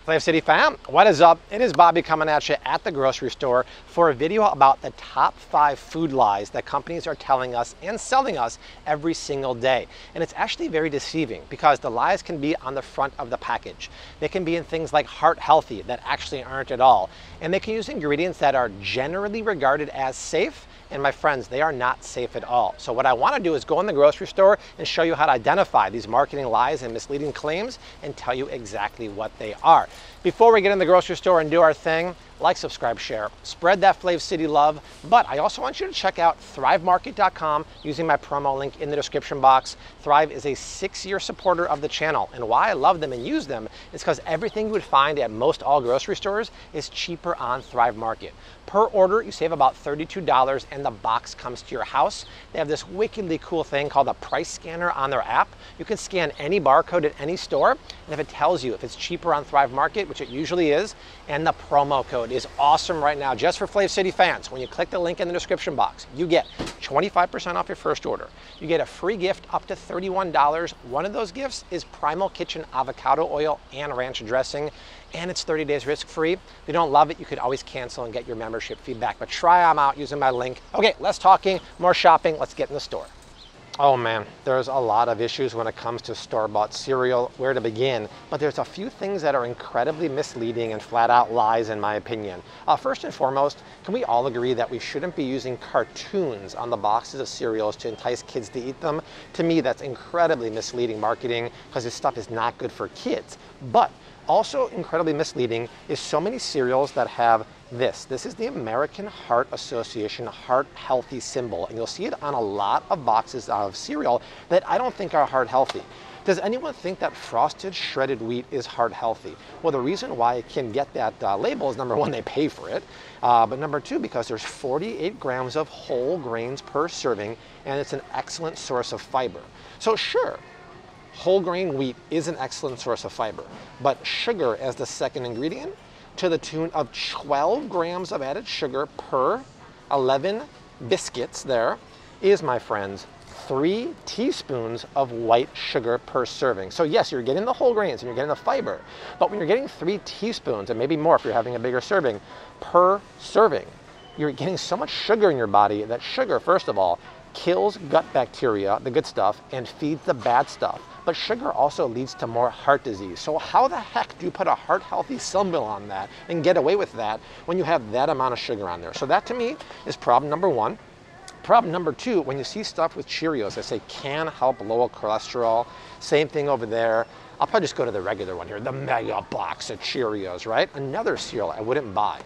Flave City fam, what is up? It is Bobby coming at you at the grocery store for a video about the top 5 food lies that companies are telling us and selling us every single day. And it's actually very deceiving because the lies can be on the front of the package. They can be in things like heart healthy that actually aren't at all. And they can use ingredients that are generally regarded as safe. And my friends, they are not safe at all. So what I want to do is go in the grocery store and show you how to identify these marketing lies and misleading claims and tell you exactly what they are. Before we get in the grocery store and do our thing, like, subscribe, share, spread that Flave City love. But I also want you to check out thrivemarket.com using my promo link in the description box. Thrive is a 6-year supporter of the channel. And why I love them and use them is because everything you would find at most all grocery stores is cheaper on Thrive Market. Per order, you save about $32 and the box comes to your house. They have this wickedly cool thing called a price scanner on their app. You can scan any barcode at any store, and if it tells you if it's cheaper on Thrive Market, which it usually is, and the promo code is awesome right now just for Flave City fans. When you click the link in the description box, you get 25% off your first order. You get a free gift up to $31. One of those gifts is Primal Kitchen avocado oil and ranch dressing, and it's 30 days risk-free. If you don't love it, you could always cancel and get your membership feedback, but try them out using my link. Okay, less talking, more shopping. Let's get in the store. Oh man, there's a lot of issues when it comes to store-bought cereal, where to begin, but there's a few things that are incredibly misleading and flat-out lies in my opinion. First and foremost, can we all agree that we shouldn't be using cartoons on the boxes of cereals to entice kids to eat them? To me, that's incredibly misleading marketing because this stuff is not good for kids. But also incredibly misleading is so many cereals that have this. This is the American Heart Association Heart Healthy symbol, and you'll see it on a lot of boxes of cereal that I don't think are heart healthy. Does anyone think that frosted shredded wheat is heart healthy? Well, the reason why it can get that label is number one, they pay for it, but number two, because there's 48 grams of whole grains per serving, and it's an excellent source of fiber. So sure, whole grain wheat is an excellent source of fiber, but sugar as the second ingredient, to the tune of 12 grams of added sugar per 11 biscuits there, is, my friends, 3 teaspoons of white sugar per serving. So yes, you're getting the whole grains and you're getting the fiber, but when you're getting 3 teaspoons, and maybe more if you're having a bigger serving, per serving, you're getting so much sugar in your body that sugar, first of all, kills gut bacteria, the good stuff, and feeds the bad stuff. But sugar also leads to more heart disease. So how the heck do you put a heart healthy symbol on that and get away with that when you have that amount of sugar on there? So that to me is problem number one. Problem number two, when you see stuff with Cheerios that say can help lower cholesterol, same thing over there. I'll probably just go to the regular one here, the mega box of Cheerios, right? Another cereal I wouldn't buy.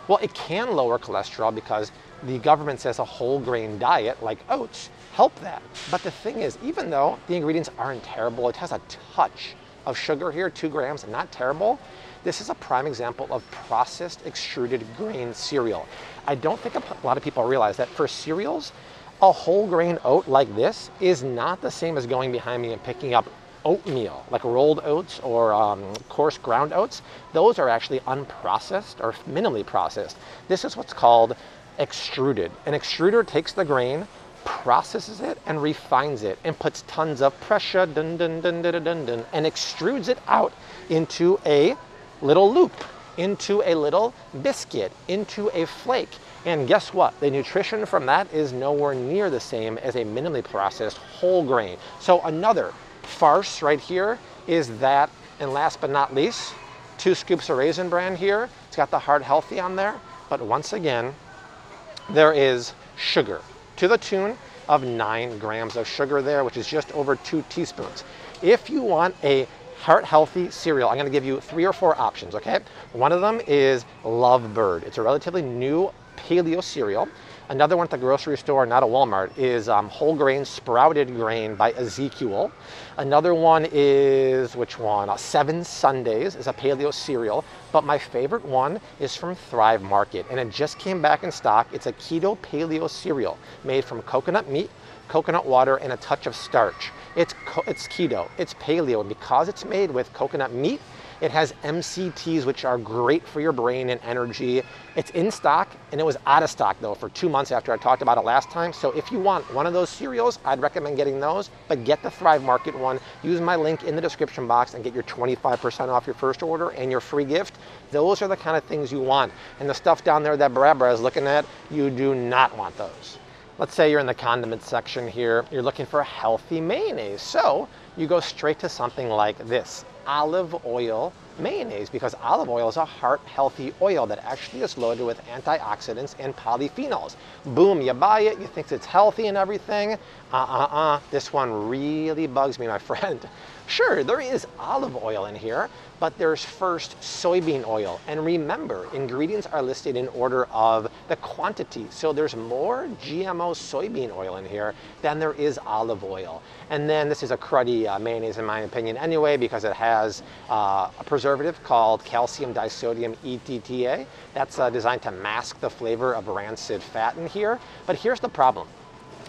Well, it can lower cholesterol because the government says a whole grain diet like oats help that. But the thing is, even though the ingredients aren't terrible, it has a touch of sugar here, 2 grams, not terrible. This is a prime example of processed extruded grain cereal. I don't think a lot of people realize that for cereals, a whole grain oat like this is not the same as going behind me and picking up oatmeal, like rolled oats or coarse ground oats. Those are actually unprocessed or minimally processed. This is what's called extruded. An extruder takes the grain, processes it, and refines it, and puts tons of pressure, dun, dun, dun, dun, dun, dun, and extrudes it out into a little loop, into a little biscuit, into a flake. And guess what? The nutrition from that is nowhere near the same as a minimally processed whole grain. So another farce right here is that, and last but not least, 2 scoops of Raisin Bran here. It's got the heart healthy on there, but once again, there is sugar to the tune of 9 grams of sugar there, which is just over 2 teaspoons. If you want a heart healthy cereal, I'm going to give you 3 or 4 options, okay? One of them is Lovebird. It's a relatively new paleo cereal. Another one at the grocery store, not a Walmart, is whole grain sprouted grain by Acure. Another one is, which one? 7 Sundays is a paleo cereal, but my favorite one is from Thrive Market, and it just came back in stock. It's a keto paleo cereal made from coconut meat, coconut water, and a touch of starch. It's keto, it's paleo, and because it's made with coconut meat It has MCTs, which are great for your brain and energy. It's in stock, and it was out of stock though for 2 months after I talked about it last time. So if you want one of those cereals, I'd recommend getting those, but get the Thrive Market one. Use my link in the description box and get your 25% off your first order and your free gift. Those are the kind of things you want. And the stuff down there that Barbara is looking at, you do not want those. Let's say you're in the condiment section here, you're looking for a healthy mayonnaise. So you go straight to something like this, olive oil mayonnaise, because olive oil is a heart-healthy oil that actually is loaded with antioxidants and polyphenols. Boom, you buy it, you think it's healthy and everything. This one really bugs me, my friend. Sure, there is olive oil in here, but there's first soybean oil. And remember, ingredients are listed in order of the quantity. So there's more GMO soybean oil in here than there is olive oil. And then this is a cruddy mayonnaise in my opinion anyway, because it has a preservative called calcium disodium ETTA. That's designed to mask the flavor of rancid fat in here. But here's the problem.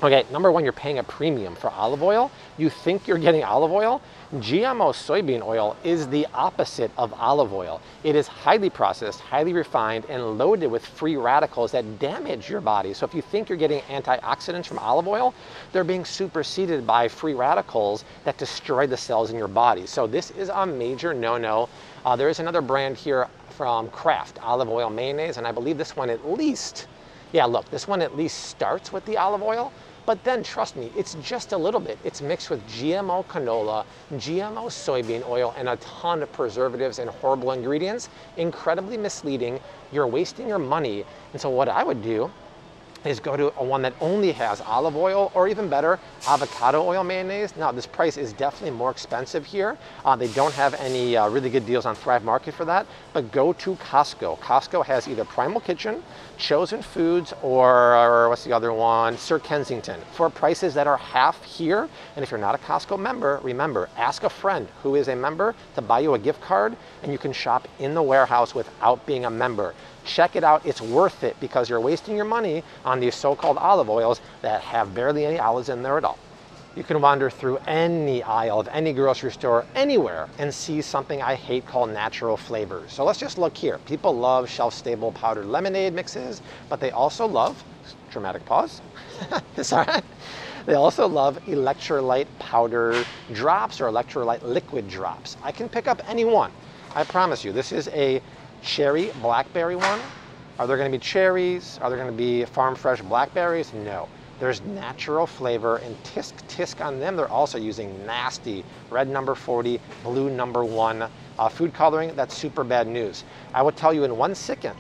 Okay, number one, you're paying a premium for olive oil. You think you're getting olive oil. GMO soybean oil is the opposite of olive oil. It is highly processed, highly refined, and loaded with free radicals that damage your body. So if you think you're getting antioxidants from olive oil, they're being superseded by free radicals that destroy the cells in your body. So this is a major no-no. There is another brand here from Kraft, olive oil mayonnaise, and I believe this one at least, yeah, look, this one at least starts with the olive oil. But then trust me, it's just a little bit. It's mixed with GMO canola, GMO soybean oil, and a ton of preservatives and horrible ingredients. Incredibly misleading. You're wasting your money. And so what I would do is go to one that only has olive oil, or even better, avocado oil mayonnaise. Now this price is definitely more expensive here. They don't have any really good deals on Thrive Market for that, but go to Costco. Costco has either Primal Kitchen, Chosen Foods, or what's the other one? Sir Kensington, for prices that are half here. And if you're not a Costco member, remember, ask a friend who is a member to buy you a gift card, and you can shop in the warehouse without being a member. Check it out, it's worth it, because you're wasting your money on these so-called olive oils that have barely any olives in there at all. You can wander through any aisle of any grocery store, anywhere, and see something I hate called natural flavors. So let's just look here. People love shelf-stable powdered lemonade mixes, but they also love, dramatic pause, it's all right. They also love electrolyte powder drops or electrolyte liquid drops. I can pick up any one. I promise you, this is a cherry blackberry one. Are there going to be cherries? Are there going to be farm fresh blackberries? No. There's natural flavor, and tisk on them. They're also using nasty red number 40, blue number 1 food coloring. That's super bad news. I would tell you in one second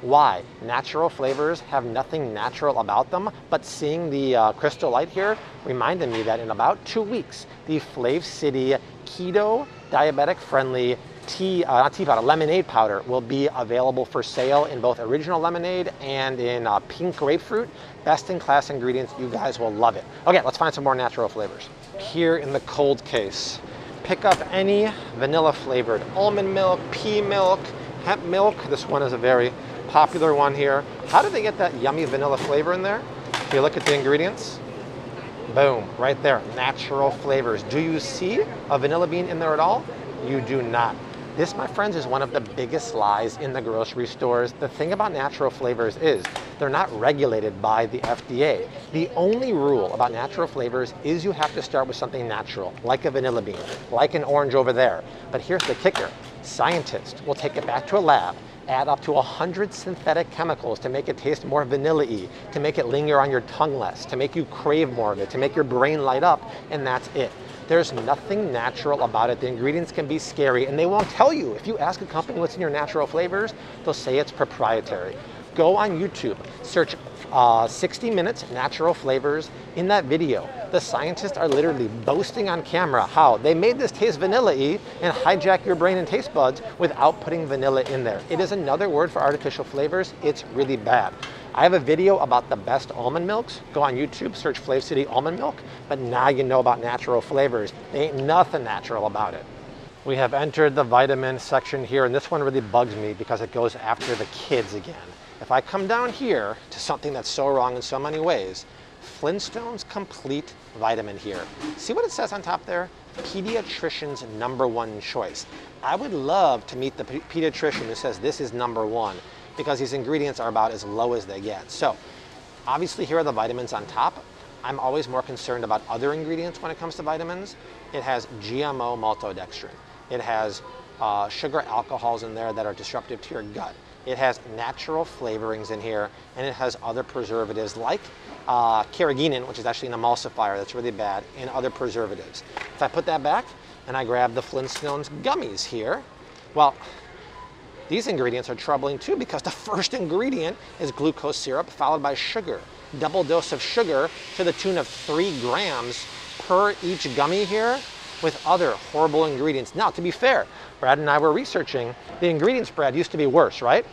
why natural flavors have nothing natural about them, but seeing the crystal light here reminded me that in about 2 weeks, the Flave City keto diabetic friendly lemonade powder will be available for sale in both original lemonade and in pink grapefruit. Best in class ingredients, you guys will love it. Okay, let's find some more natural flavors. Here in the cold case, pick up any vanilla flavored almond milk, pea milk, hemp milk. This one is a very popular one here. How did they get that yummy vanilla flavor in there? If you look at the ingredients, boom, right there, natural flavors. Do you see a vanilla bean in there at all? You do not. This, my friends, is one of the biggest lies in the grocery stores. The thing about natural flavors is they're not regulated by the FDA. The only rule about natural flavors is you have to start with something natural, like a vanilla bean, like an orange over there. But here's the kicker. Scientists will take it back to a lab, add up to 100 synthetic chemicals to make it taste more vanilla-y, to make it linger on your tongue less, to make you crave more of it, to make your brain light up, and that's it. There's nothing natural about it. The ingredients can be scary, and they won't tell you. If you ask a company what's in your natural flavors, they'll say it's proprietary. Go on YouTube, search 60 minutes natural flavors. In that video, the scientists are literally boasting on camera how they made this taste vanilla-y and hijack your brain and taste buds without putting vanilla in there. It is another word for artificial flavors. It's really bad. I have a video about the best almond milks. Go on YouTube, search Flave City almond milk, but now you know about natural flavors. There ain't nothing natural about it. We have entered the vitamin section here, and this one really bugs me because it goes after the kids again. If I come down here to something that's so wrong in so many ways, Flintstones Complete Vitamin here. See what it says on top there? Pediatrician's #1 choice. I would love to meet the pediatrician who says this is #1 because these ingredients are about as low as they get. So obviously here are the vitamins on top. I'm always more concerned about other ingredients when it comes to vitamins. It has GMO maltodextrin. It has sugar alcohols in there that are disruptive to your gut. It has natural flavorings in here, and it has other preservatives like carrageenan, which is actually an emulsifier that's really bad, and other preservatives. If I put that back and I grab the Flintstones gummies here, well, these ingredients are troubling too because the first ingredient is glucose syrup followed by sugar. Double dose of sugar to the tune of 3 grams per each gummy here with other horrible ingredients. Now, to be fair, Brad and I were researching. The ingredients, Brad, used to be worse, right?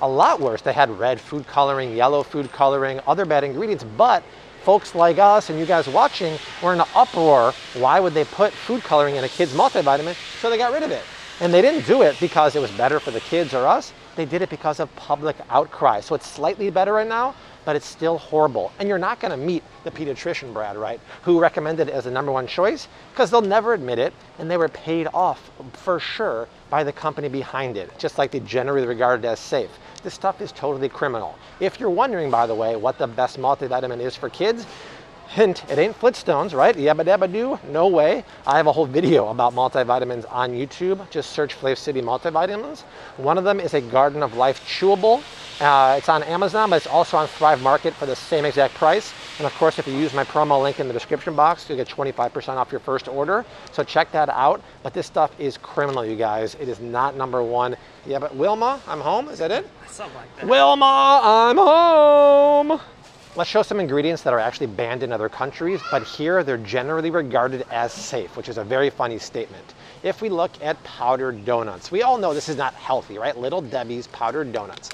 A lot worse. They had red food coloring, yellow food coloring, other bad ingredients, but folks like us and you guys watching were in an uproar. Why would they put food coloring in a kid's multivitamin? So they got rid of it. And they didn't do it because it was better for the kids or us. They did it because of public outcry. So it's slightly better right now, but it's still horrible. And you're not gonna meet the pediatrician, Brad, right, who recommended it as the #1 choice, because they'll never admit it, and they were paid off for sure by the company behind it, just like they generally regarded as safe. This stuff is totally criminal. If you're wondering, by the way, what the best multivitamin is for kids, hint, it ain't Flintstones, right? Yabba dabba doo, no way. I have a whole video about multivitamins on YouTube. Just search Flave City multivitamins. One of them is a Garden of Life chewable. It's on Amazon, but it's also on Thrive Market for the same exact price. And of course, if you use my promo link in the description box, you'll get 25% off your first order. So check that out. But this stuff is criminal, you guys. It is not #1. Yeah, but Wilma, I'm home. Is that it? Something like that. Wilma, I'm home. Let's show some ingredients that are actually banned in other countries, but here they're generally regarded as safe, which is a very funny statement. If we look at powdered donuts, we all know this is not healthy, right? Little Debbie's powdered donuts.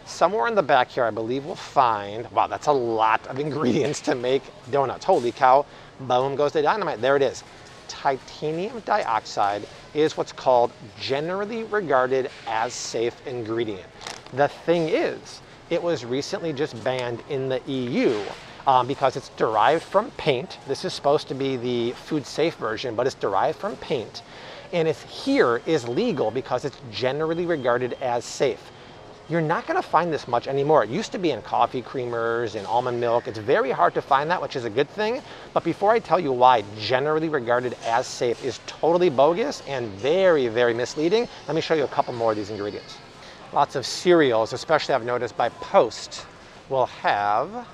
Somewhere in the back here, I believe we'll find, wow, that's a lot of ingredients to make donuts. Holy cow, boom goes the dynamite. There it is. Titanium dioxide is what's called generally regarded as safe ingredient. The thing is, it was recently just banned in the EU because it's derived from paint. This is supposed to be the food safe version, but it's derived from paint. And it's here is legal because it's generally regarded as safe. You're not gonna find this much anymore. It used to be in coffee creamers and almond milk. It's very hard to find that, which is a good thing. But before I tell you why generally regarded as safe is totally bogus and very, very misleading, let me show you a couple more of these ingredients. Lots of cereals, especially I've noticed by Post, will have,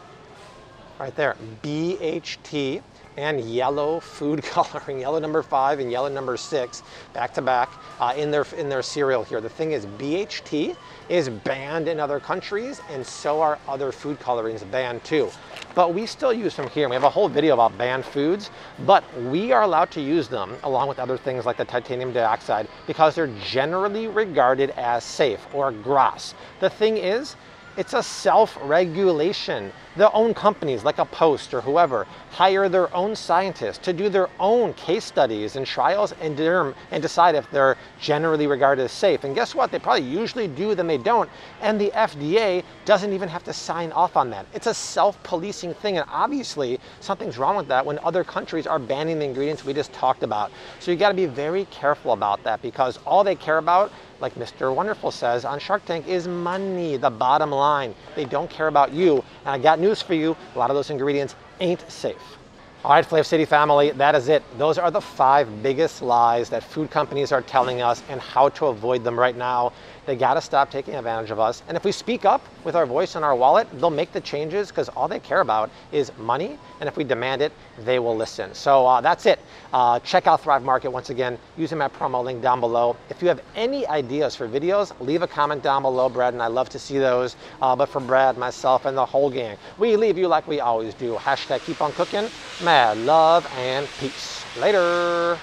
right there, BHT and yellow food coloring, yellow #5 and yellow #6, back to back in their cereal here. The thing is, BHT is banned in other countries, and so are other food colorings banned too. But we still use them here. We have a whole video about banned foods, but we are allowed to use them along with other things like the titanium dioxide because they're generally regarded as safe, or GRAS. The thing is, it's a self-regulation. Their own companies, like a Post or whoever, hire their own scientists to do their own case studies and trials and decide if they're generally regarded as safe. And guess what? They probably usually do, then they don't. And the FDA doesn't even have to sign off on that. It's a self-policing thing. And obviously, something's wrong with that when other countries are banning the ingredients we just talked about. So you gotta be very careful about that because all they care about, like Mr. Wonderful says on Shark Tank, is money, the bottom line. They don't care about you. And I got news for you, a lot of those ingredients ain't safe. All right, Flave City family, that is it. Those are the 5 biggest lies that food companies are telling us and how to avoid them right now. They gotta stop taking advantage of us. And if we speak up with our voice and our wallet, they'll make the changes because all they care about is money. And if we demand it, they will listen. So that's it. Check out Thrive Market once again, using my promo link down below. If you have any ideas for videos, leave a comment down below, Brad, and I love to see those. But for Brad, myself, and the whole gang, we leave you like we always do. Hashtag keep on cooking. Mad love and peace. Later.